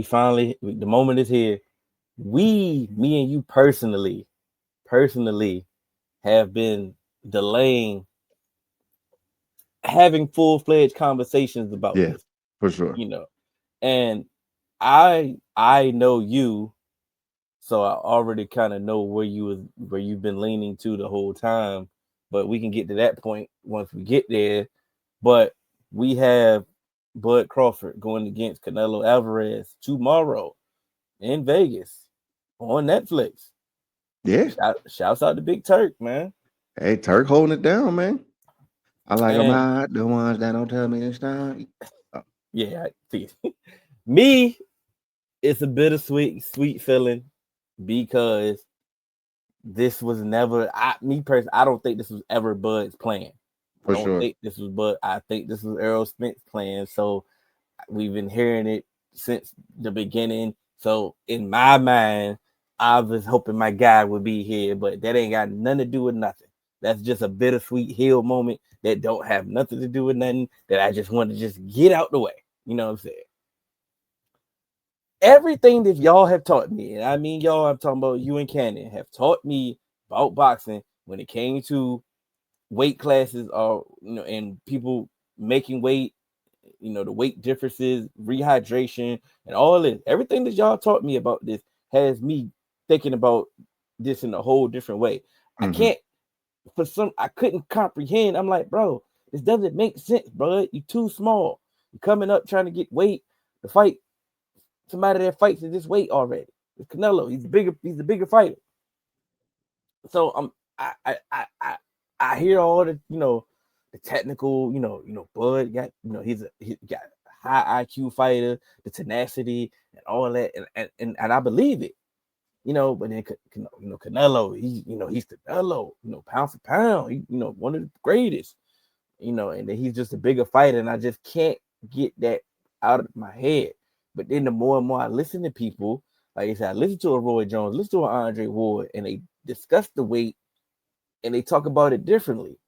the moment is here. Me and you personally have been delaying having full-fledged conversations about Yeah, this, for sure. you know. And I know you, so I already kind of know where you've been leaning to the whole time. But we can get to that point once we get there. But we have Bud Crawford going against Canelo Alvarez tomorrow in Vegas on Netflix. Yeah. Shouts out to Big Turk, man. Hey, Turk holding it down, man. I like them And hot, the ones that don't tell me to stop. Oh, yeah, see, me, it's a bittersweet, sweet feeling because this was never me personally. I don't think this was ever Bud's plan. I for don't sure. think this was Bud. I think this was Errol Spence' plan. So we've been hearing it since the beginning. So in my mind, I was hoping my guy would be here, but that ain't got nothing to do with nothing. That's just a bittersweet heel moment that don't have nothing to do with nothing. That I just want to just get out the way. You know what I'm saying? Everything that y'all have taught me, and I mean y'all, I'm talking about you and Cannon, have taught me about boxing when it came to weight classes or and people making weight, the weight differences, rehydration, and all this. Everything that y'all taught me about this has me thinking about this in a whole different way. I Hmm. can't I couldn't comprehend. I'm like, bro, this doesn't make sense, bro. You too small. You coming up trying to get weight to fight somebody that fights at this weight already. It's Canelo. He's the bigger fighter. So I hear all the the technical Bud got he got a high IQ fighter, the tenacity and all that, and I believe it. But then Canelo, he's Canelo, pound for pound, one of the greatest, and then he's just a bigger fighter, and I just can't get that out of my head. But then the more and more I listen to people, like I said, I listen to a Roy Jones, listen to an Andre Ward, and they discuss the weight and they talk about it differently.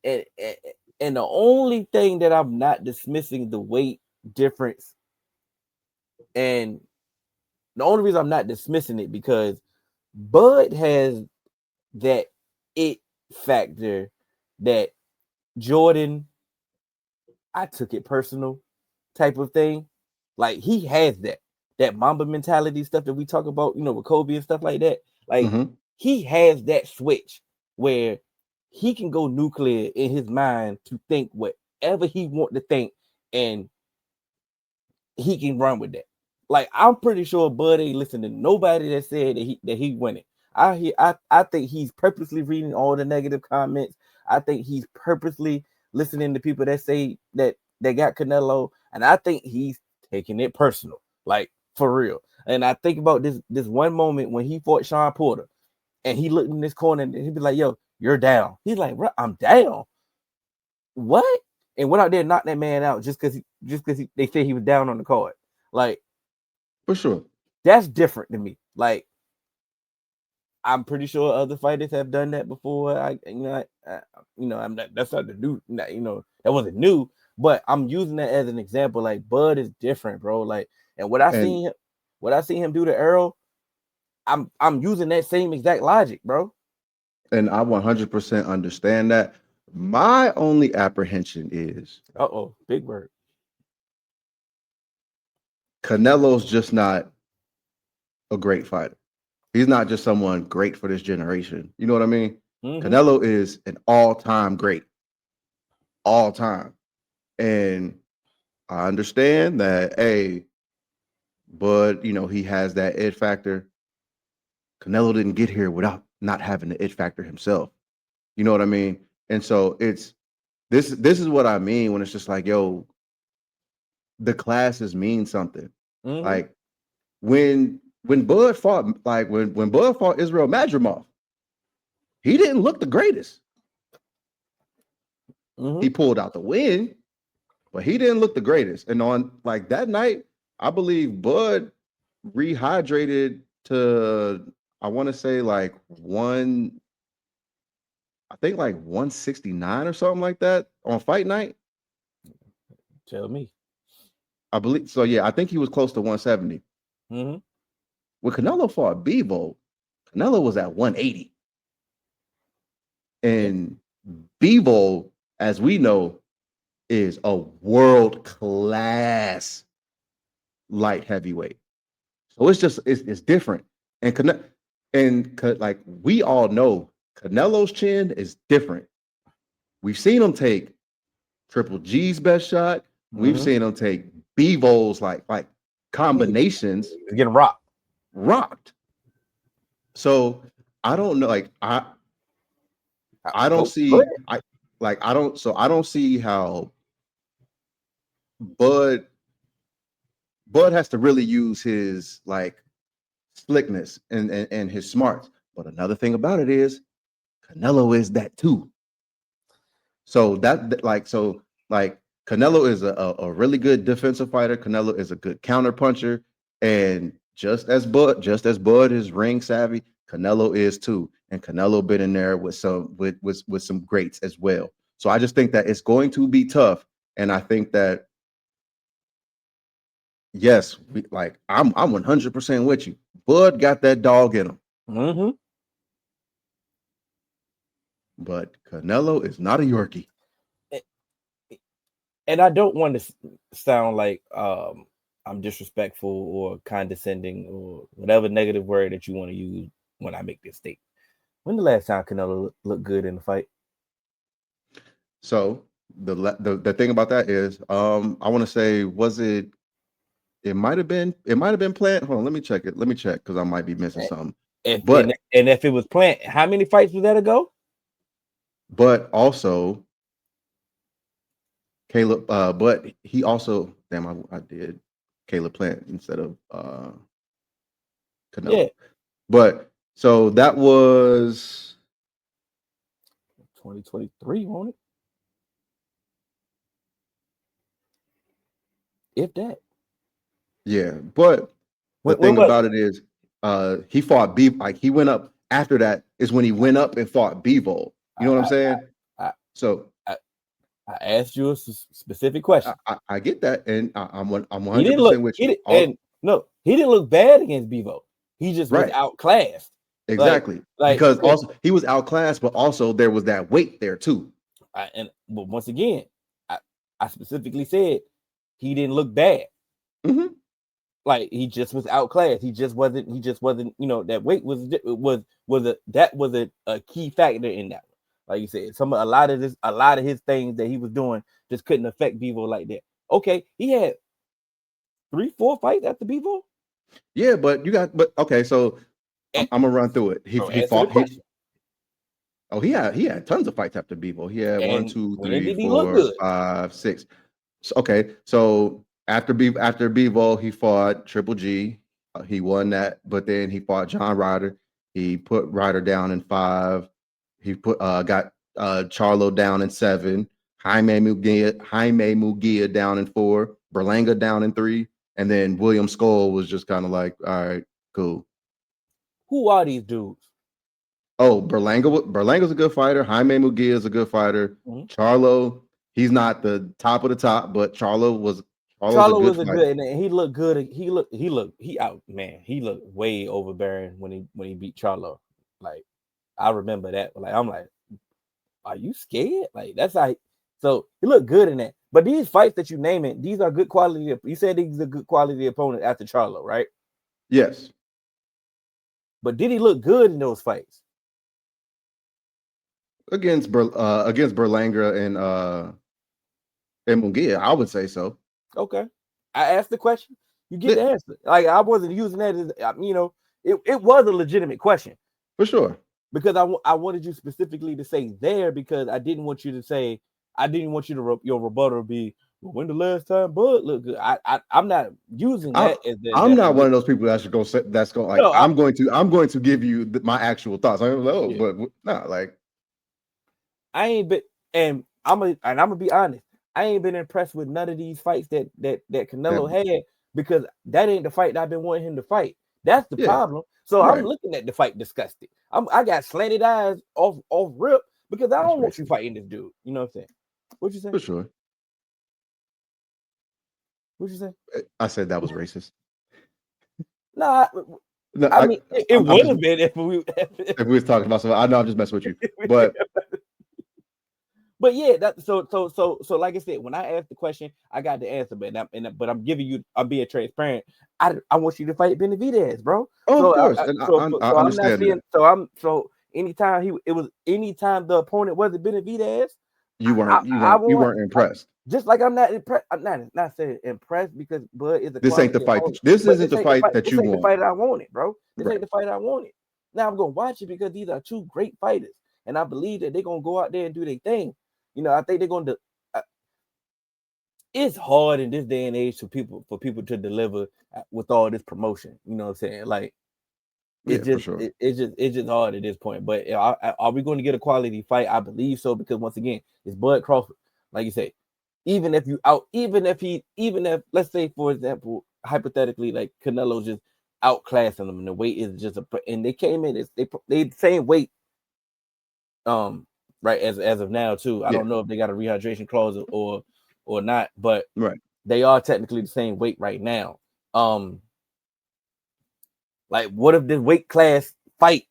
And, and, and the only thing that I'm not dismissing the weight difference, and the only reason I'm not dismissing it because Bud has that it factor that Jordan, I took it personal type of thing. Like he has that Mamba mentality stuff that we talk about, with Kobe and stuff like that. Like Hmm. he has that switch where he can go nuclear in his mind to think whatever he want to think, and he can run with that. Like I'm pretty sure Bud ain't listening to nobody that said that he winning. I think he's purposely reading all the negative comments. I think he's purposely listening to people that say that they got Canelo, and I think he's taking it personal, like for real. And I think about this one moment when he fought Sean Porter, and he looked in this corner and he'd be like, "Yo, you're down." He's like, "I'm down. What?" And went out there and knocked that man out just because they said he was down on the card. Like For sure. that's different to me. Like I'm pretty sure other fighters have done that before. I'm not. That's not the new. That wasn't new. But I'm using that as an example. Like Bud is different, bro. Like, and And what I seen him do to Earl, I'm using that same exact logic, bro. I 100% understand that. My only apprehension is Uh-oh, big word. Canelo's just not a great fighter. He's not just someone great for this generation. You know what I mean? Mm-hmm. Canelo is an all-time great, all time. And I understand that, hey, but he has that it factor. Canelo didn't get here without not having the it factor himself. You know what I mean? And so it's this is what I mean when it's just like, yo, the classes mean something. Mm-hmm. Like when Bud fought, like when Bud fought Israel Madrimov, he didn't look the greatest. Mm-hmm. He pulled out the win, but he didn't look the greatest. And on like that night, I believe Bud rehydrated to, I want to say like I think like 169 or something like that on fight night. Tell me. I believe so. Yeah, I think he was close to 170. Mm-hmm. When Canelo fought Bivol, Canelo was at 180, Yeah. and Bivol, as we know, is a world class light heavyweight. So it's just it's different. Like we all know, Canelo's chin is different. We've seen him take Triple G's best shot. We've Mm-hmm. seen him take Bevo's like He's combinations getting rocked. rocked. So I don't know. Like I don't Go see I don't see how Bud has to really use his like slickness and his smarts. But another thing about it is Canelo is that too. So like Canelo is a really good defensive fighter. Canelo is a good counter puncher, and just as Bud is ring savvy, Canelo is too. And Canelo been in there with some greats as well. So I just think that it's going to be tough, and I think that yes, I'm 100% with you. Bud got that dog in him, Mm-hmm. but Canelo is not a Yorkie. And I don't want to sound like I'm disrespectful or condescending or whatever negative word that you want to use when I make this statement. When the last time Canelo looked good in the fight? So the thing about that is, I want to say, was it? It might have been. It might have been Plant. Hold on, let me check it. Let me check because I might be missing something. If But and if it was Plant, how many fights was that ago? but also Caleb. But he also damn, I did Caleb Plant instead of Yeah, Canelo. But so that was 2023, won't it? If that. yeah. But the When thing was about it is, he fought B. Like he went up after that is when he went up and fought Bivol. You know what I'm I saying? I So I, I asked you a specific question. I get that, and I'm He didn't look 100% with he you. did and no, he didn't look bad against Bevo. He just was Right, outclassed. Like exactly. like Because because also he was outclassed, but also there was that weight there too. but once again, I, I specifically said he didn't look bad. Mhm. Like he just was outclassed. He just wasn't, that weight was a key factor in that one. Like you said, a lot of his things that he was doing just couldn't affect Bevo like that. Okay, he had 3, 4 fights after Bevo. Yeah, but okay. So I'm gonna run through it. So answer the question. He had tons of fights after Bebo. He had one, And two, when three, did he look 4, good? 5, 6. So, okay, so after Bevo, he fought Triple G. He won that, but then he fought John Ryder. He put Ryder down in 5. He got Charlo down in 7. Jaime Mugia down in 4. Berlanga down in 3, and then William Skull was just kind of like, all right, cool. Who are these dudes? Oh, Berlanga's a good fighter. Jaime Mugia is a good fighter. Mhm. Charlo, he's not the top of the top, but Charlo's a Charlo good was a fighter. good, and he looked good. He looked way overbearing when he beat Charlo. Like I remember that. Like I'm like, are you scared? Like that's how. So he looked good in that. But these fights that you name it, these are good quality. You said he's a good quality opponent after Charlo, right? Yes, But did he look good in those fights? against Berlanga and Mugia, I would say so. Okay, I asked the question. You get Yeah, the answer. Like I wasn't using that as it was a legitimate question for sure. because I wanted you specifically to say there because I didn't want you to say I didn't want you to your rebuttal be well, when the last time Bud looked good. I'm not using I, that as I'm not one of those people that should go. That's going like no. I'm going to give you my actual thoughts. I'm like, oh, Yeah, but no, like I ain't been, and I'm gonna be honest. I ain't been impressed with none of these fights that that. Canelo had because that ain't the fight that I've been wanting him to fight. That's the Yeah, problem. So I'm right. looking at the fight disgusted. I got slanted eyes off rip because I That's don't want you racist fighting this dude. You know what I'm saying? What you say? for sure. What'd you say? I said that was racist. Nah, No, I mean it I'm would just have been if we. if we was talking about something. I know I'm just messing with you, but But yeah, that so like I said, when I asked the question, I got the answer, but I'm giving you, I'm being transparent. I want you to fight Benavidez, bro. oh, of So course, and I I'm not understand seeing. that So anytime anytime the opponent wasn't Benavidez, I you want weren't like impressed. just like I'm not impressed. I'm not saying impressed because Bud is a This ain't the quality fight. opponent, This but isn't the fight that This you ain't the want, fight I wanted, bro. This ain't right? the fight I wanted. Now I'm gonna watch it because these are two great fighters, and I believe that they're gonna go out there and do their thing. I think they're gonna. It's hard in this day and age for people to deliver with all this promotion. You know what I'm saying? Like Yeah, for sure. it's just hard at this point. But are we going to get a quality fight? I believe so because once again, it's Bud Crawford. Like you say, even if let's say for example, hypothetically, like Canelo's just outclassing them, and the weight is just and they came in they the same weight. Right as of now too. I Yeah, don't know if they got a rehydration clause or not, but right. they are technically the same weight right now. Like what if this weight class fight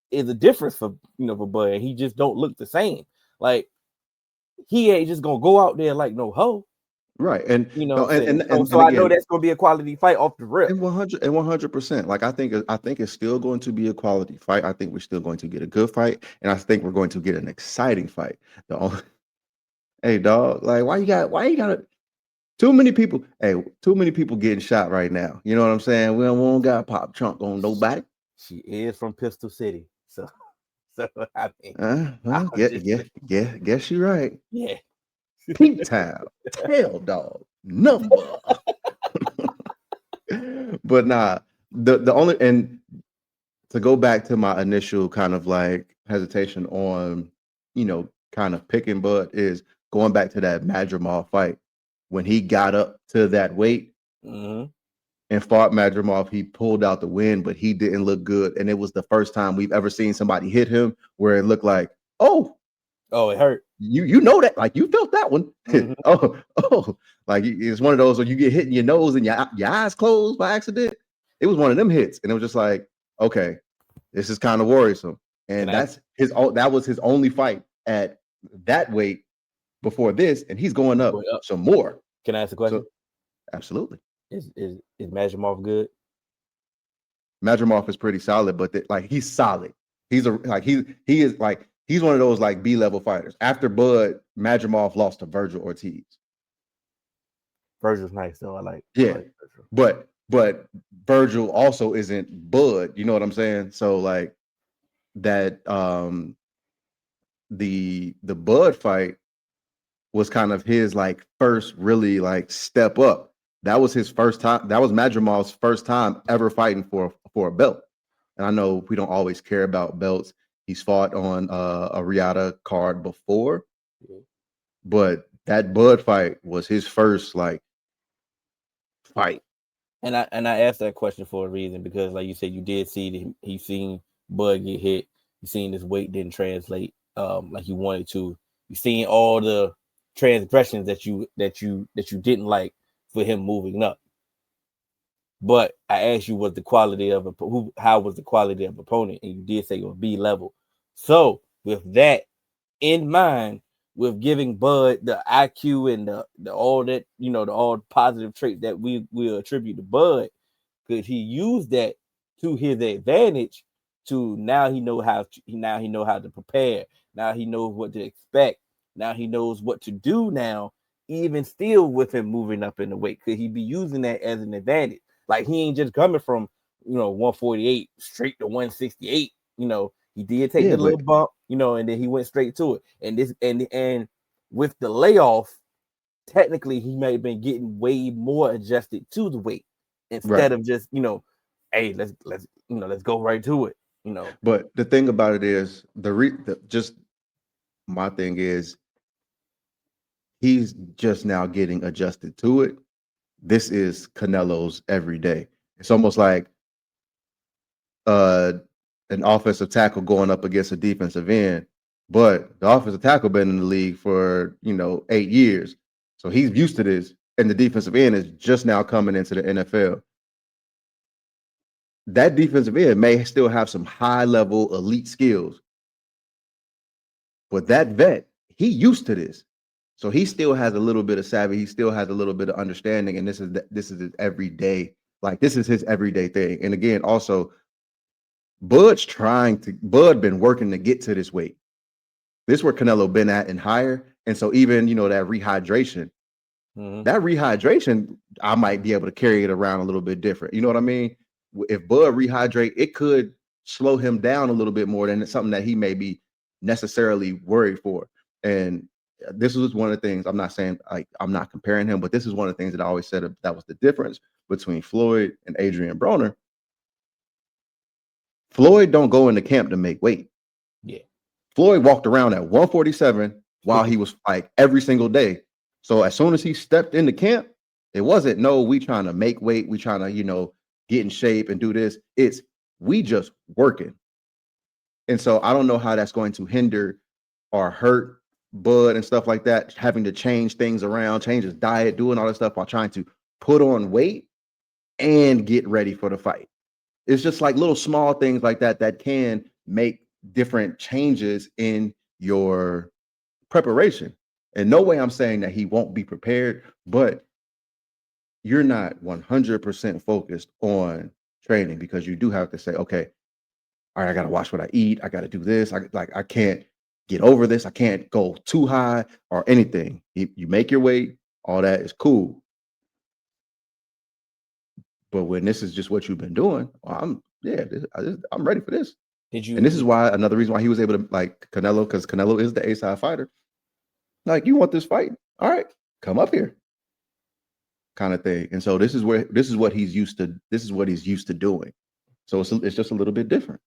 is a difference for for Bud and he just don't look the same? Like he ain't just gonna go out there like no hoe. Right. And You know no, what I'm saying? So and I know again, that's gonna be a quality fight off the rip. and 100%. Like I think it's still going to be a quality fight. I think we're still going to get a good fight, and I think we're going to get an exciting fight. The only, hey dog, like why you got too many people? Hey, too many people getting shot right now. You know what I'm saying? We don't got pop trunk on nobody. She is from Pistol City, so I mean, Well, I'm just guess you're right. yeah. Pink Town, tail dog, number. But nah, the only and to go back to my initial kind of like hesitation on, kind of picking Bud is going back to that Madrimov fight when he got up to that weight Mm-hmm. and fought Madrimov. He pulled out the win, but he didn't look good, and it was the first time we've ever seen somebody hit him where it looked like, oh, Oh, it hurt. you know that, like you felt that one. Mm-hmm. oh, like it's one of those where you get hit in your nose and your eyes closed by accident. It was one of them hits, and it was just like, okay, this is kind of worrisome. Can And I that was his only fight at that weight before this, and he's going up go up? some more. Can I ask a So question? absolutely, Is Majimov good? Madrimov is pretty solid, but like he's solid. He's he is like he's one of those like B-level fighters. After Bud, Madrimov lost to Virgil Ortiz. Virgil's nice though. I Yeah, like Virgil. but Virgil also isn't Bud. You know what I'm saying? So like that the Bud fight was kind of his like first really like step up. That was his first time. That was Madrimov's first time ever fighting for a belt. And I know we don't always care about belts. He's fought on a Riata card before, Yeah. but that Bud fight was his first like fight. And I asked that question for a reason because, like you said, you did see he seen Bud get hit. You seen his weight didn't translate like you wanted to. You seen all the transgressions that you didn't like for him moving up. But I asked you, was the quality of how was the quality of opponent, and you did say it was B level. So with that in mind, with giving Bud the IQ and the all that the all positive traits that we will attribute to Bud, could he use that to his advantage? To now he know how to prepare. Now he knows what to expect. Now he knows what to do. Now, even still with him moving up in the weight, could he be using that as an advantage? Like he ain't just coming from 148 straight to 168. He did take Yeah, the but little bump, and then he went straight to it. And with the layoff, technically he may have been getting way more adjusted to the weight right. instead of just hey, let's go right to it. But the thing about it is just my thing is he's just now getting adjusted to it. This is Canelo's every day. It's almost like uh an offensive tackle going up against a defensive end, but the offensive tackle been in the league for 8 years, so he's used to this. and the defensive end is just now coming into the NFL. That defensive end may still have some high level elite skills, but that vet, he used to this. So he still has a little bit of savvy. He still has a little bit of understanding. And this is his everyday, like this is his everyday thing. And again, also, Bud been working to get to this weight. This is where Canelo been at and higher. And so even, that rehydration, I might be able to carry it around a little bit different. You know what I mean? If Bud rehydrate, it could slow him down a little bit more than something that he may be necessarily worried for. And this was one of the things, I'm not saying like I'm not comparing him, but this is one of the things that I always said that was the difference between Floyd and Adrian Broner. Floyd don't go into camp to make weight. Yeah. Floyd walked around at 147 while he was like every single day. So as soon as he stepped into camp, it wasn't we trying to make weight, we trying to, get in shape and do this. It's we just working. And so I don't know how that's going to hinder or hurt Bud and stuff like that, having to change things around, change his diet, doing all this stuff while trying to put on weight and get ready for the fight. It's just like little small things like that can make different changes in your preparation. And no way I'm saying that he won't be prepared, but you're not 100% focused on training because you do have to say, okay, all right, I got to watch what I eat. I got to do this. I can't get over this. I can't go too high or anything. You make your weight. All that is cool. But when this is just what you've been doing, I'm ready for this. And this is why another reason why he was able to like Canelo, because Canelo is the A-side fighter. Like, you want this fight? All right, come up here, kind of thing. And so this is what he's used to. This is what he's used to doing. So it's just a little bit different.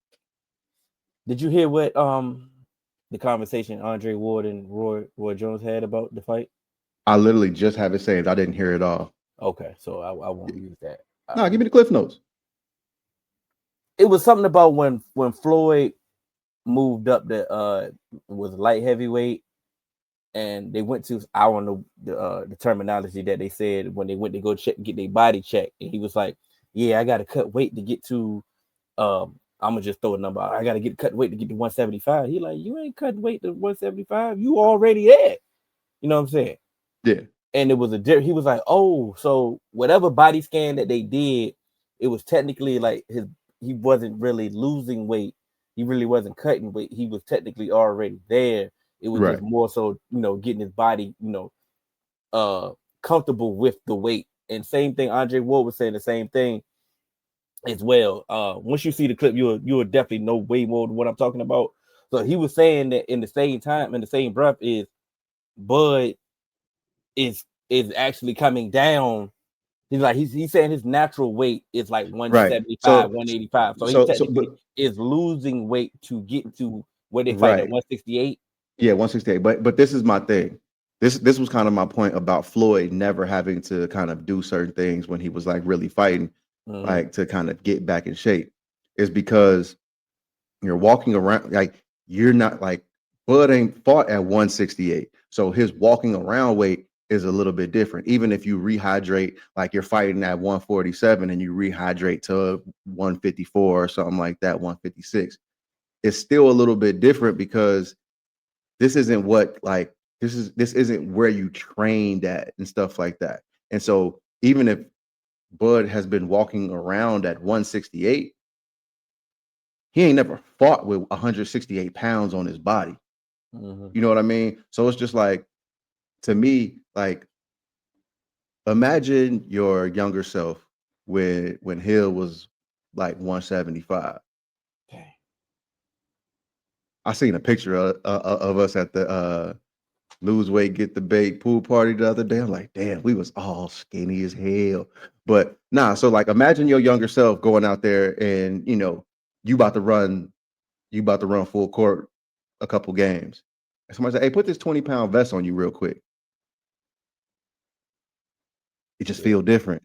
Did you hear what the conversation Andre Ward and Roy Jones had about the fight? I literally just have it saved. I didn't hear it all. Okay, so I won't use that. No, give me the cliff notes. It was something about when Floyd moved up the was light heavyweight, and they went to, I don't know the terminology that they said when they went to go get their body checked, and he was like, "Yeah, I got to cut weight to get to I'm gonna just throw a number out. I gotta cut weight to get to 175." He like, "You ain't cutting weight to 175. You already at." You know what I'm saying? Yeah. And it was he was like, "Oh, so whatever body scan that they did, it was technically like he wasn't really losing weight. He really wasn't cutting weight. He was technically already there. It was just more so, getting his body, comfortable with the weight." And same thing, Andre Ward was saying the same thing as well. Once you see the clip, you'll definitely know way more than what I'm talking about. So he was saying that in the same breath, is Bud is actually coming down. He's like he's saying his natural weight is like 175, 185. So he technically is losing weight to get to where they fight at 168. Yeah, 168. But this is my thing. This was kind of my point about Floyd never having to kind of do certain things when he was like really fighting, like to kind of get back in shape, is because you're walking around like you're not like Bud ain't fought at 168. So his walking around weight is a little bit different. Even if you rehydrate, like you're fighting at 147 and you rehydrate to 154 or something like that, 156, it's still a little bit different because this isn't this isn't where you trained at and stuff like that. And so even if Bud has been walking around at 168, he ain't never fought with 168 pounds on his body. You know what I mean? So it's just like, to me, like, imagine your younger self when Hill was like 175. Okay. I seen a picture of us at the lose weight, get the bait pool party the other day. I'm like, damn, we was all skinny as hell. But nah, so like imagine your younger self going out there and you about to run full court a couple games. And somebody said, "Hey, put this 20-pound vest on you real quick." It just feel different.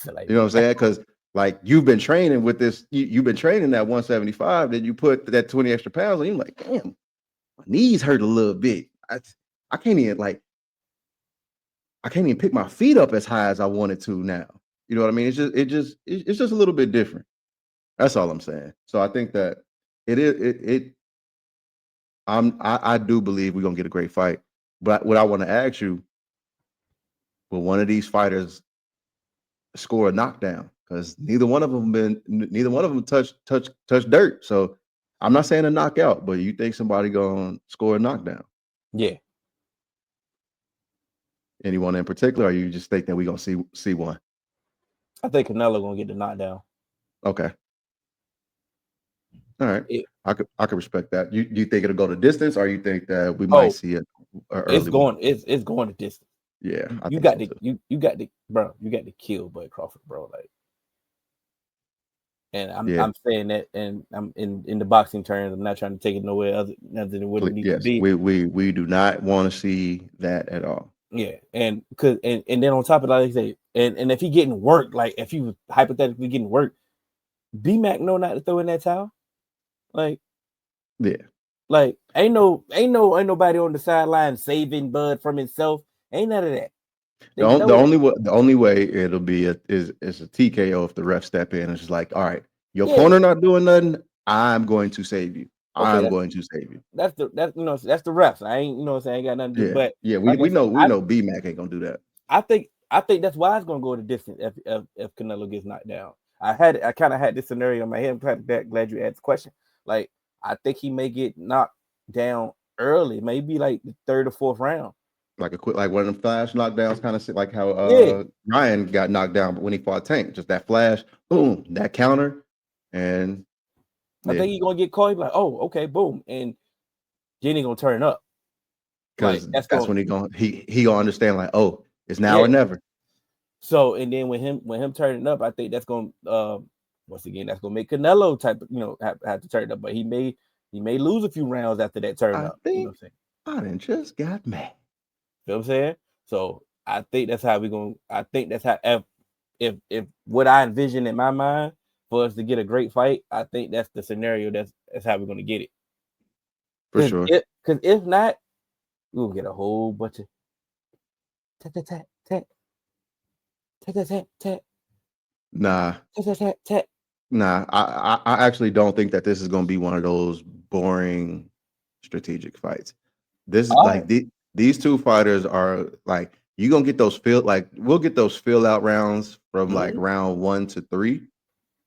Like, you know what I'm saying? Because like you've been training with this, you've been training at 175, then you put that 20 extra pounds on, you're like, damn, my knees hurt a little bit. I can't even like I can't even pick my feet up as high as I wanted to now. You know what I mean? It's just a little bit different. That's all I'm saying. So I think that it is it. I do believe we're gonna get a great fight. But what I want to ask you, will one of these fighters score a knockdown? Because neither one of them touch dirt. So I'm not saying a knockout, but you think somebody gonna score a knockdown? Yeah, Anyone in particular, or you just think that we're gonna see one? I think Canelo gonna get the knockdown. Okay. All right. It, I could respect that. You think it'll go to distance, or you think that we might oh, see an it's early one? going. It's going to distance. Yeah, I You think got so to too. you got to bro. You got to kill Bud Crawford, bro. Like, and Yeah, I'm saying that, and I'm in the boxing terms. I'm not trying to take it nowhere other than what it needs to yes. be. We do not want to see that at all. Yeah, and then on top of that, like I say, and if he getting worked, like if he was hypothetically getting worked, B-Mac know not to throw in that towel. Like, Yeah. like ain't nobody on the sideline saving Bud from himself. Ain't none of that. They know. The only way it'll be is a TKO if the ref step in and it's just like, all right, your Yeah, corner not doing nothing. I'm going to save you. okay, I'm going to save you. that's the that's the refs. I ain't what I'm saying, I ain't got nothing to do. Yeah, But yeah. like I said, We know B-Mac ain't gonna do that. I think that's why it's gonna go to distance if Canelo gets knocked down. I kind of had this scenario in my head. I'm glad you asked the question. Like, I think he may get knocked down early, maybe like the third or fourth round. Like like one of them flash knockdowns, kind of like how Yeah, Ryan got knocked down, but when he fought Tank, just that flash, boom, that counter, and I yeah, think he's gonna get caught. He's like, oh, okay, boom, and then he gonna turn up. Like because that's that's going, when he gonna understand like, oh, it's now yeah. or never. So and then when him turning up, I think that's gonna once again that's gonna make Canelo type of have to turn up, but he may lose a few rounds after that turn I up. You know think what I'm saying? I done just got mad. You know what I'm saying? So I think that's how we're gonna. I think that's how if what I envision in my mind for us to get a great fight, I think that's the scenario. That's how we're gonna get it. For sure. Because if not, we'll get a whole bunch of tat tat tat tat tat tat tat tat Nah, tat tat tat tat. nah. I actually don't think that this is gonna be one of those boring strategic fights. This is All like right. these two fighters are like you gonna get those we'll get those fill out rounds from like Mm-hmm. round 1 to 3.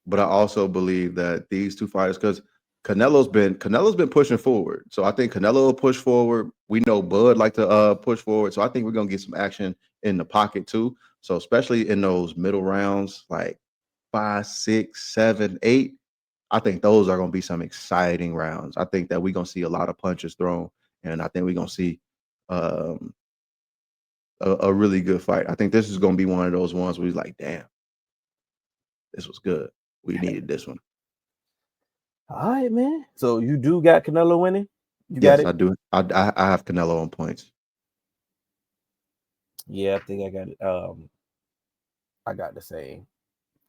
But I also believe that these two fighters, because Canelo's been pushing forward. So I think Canelo will push forward. We know Bud like to push forward. So I think we're gonna get some action in the pocket too. So especially in those middle rounds, like 5, 6, 7, 8. I think those are gonna be some exciting rounds. I think that we're gonna see a lot of punches thrown, and I think we're gonna see um, a really good fight. I think this is gonna be one of those ones where he's like, damn, this was good. We needed this one. All right, man. So you do got Canelo winning? You got Yes, it? I do. I have Canelo on points. Yeah, I think I got it. I got the same.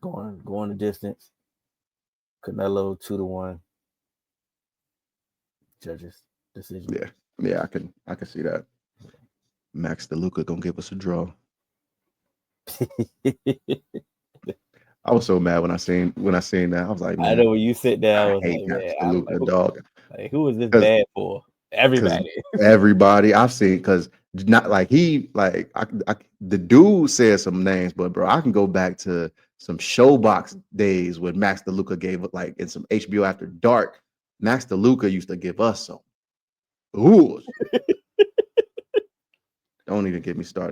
Going the distance. Canelo 2-1. Judges decision. Yeah, yeah, I can see that. Max DeLuca gonna give us a draw. I was so mad when I seen that. I was like, I know man, when you sit there, I I was hate like, man, Max I was DeLuca, dog. like, who is this Because bad for? because Everybody. everybody I've seen, because not like the dude said some names, but bro, I can go back to some Showbox days when Max DeLuca gave like in some HBO After Dark. Max DeLuca used to give us some. Ooh, don't even get me started.